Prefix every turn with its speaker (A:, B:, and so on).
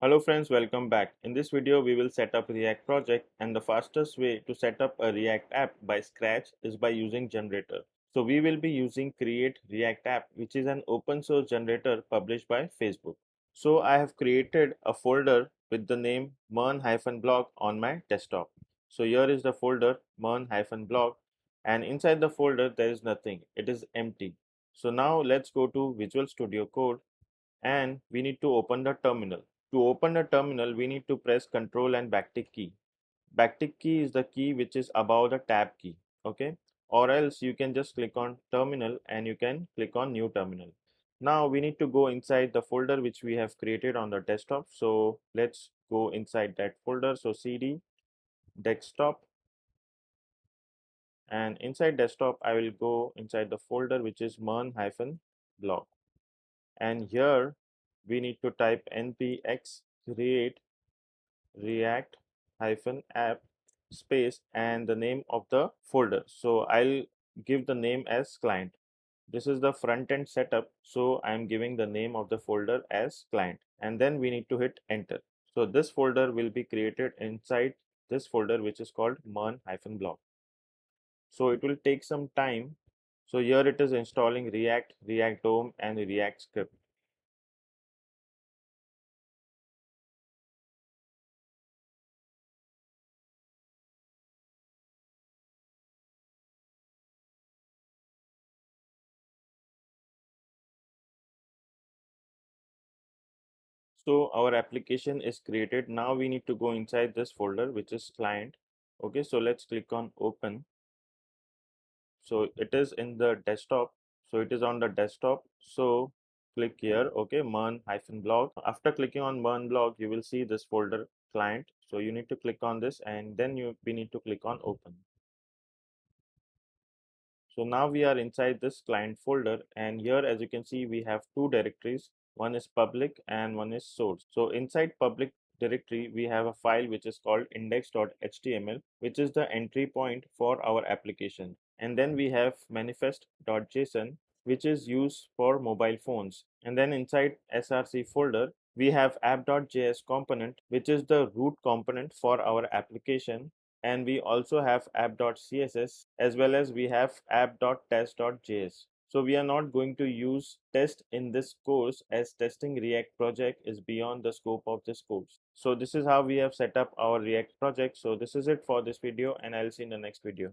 A: Hello friends, welcome back. In this video, we will set up a React project, and the fastest way to set up a React app by scratch is by using generator. So we will be using Create React App, which is an open source generator published by Facebook. So I have created a folder with the name MERN-blog on my desktop. So here is the folder MERN-blog, and inside the folder there is nothing. It is empty. So now let's go to Visual Studio Code and we need to open the terminal. To open the terminal, we need to press Ctrl and backtick key. Backtick key is the key which is above the tab key, okay? Or else you can just click on terminal and you can click on new terminal. Now we need to go inside the folder which we have created on the desktop. So let's go inside that folder. So cd desktop, and inside desktop I will go inside the folder which is MERN-blog, and here we need to type npx create react app space and the name of the folder. So I'll give the name as client. This is the front end setup, so I'm giving the name of the folder as client, and then we need to hit enter. So this folder will be created inside this folder which is called MERN-blog. So it will take some time. So here it is installing React DOM and React script. So our application is created. Now we need to go inside this folder which is client. Okay, so let's click on open. So it is in the desktop. So it is on the desktop. So click here. Okay, MERN-blog. After clicking on MERN-blog, you will see this folder client. So you need to click on this, and then we need to click on open. So now we are inside this client folder, and here as you can see we have two directories. One is public and one is source. So inside public directory we have a file which is called index.html, which is the entry point for our application. And then we have manifest.json, which is used for mobile phones. And then inside src folder we have app.js component, which is the root component for our application, and we also have app.css, as well as we have app.test.js. So we are not going to use test in this course, as testing React project is beyond the scope of this course. So this is how we have set up our React project. So this is it for this video, and I'll see you in the next video.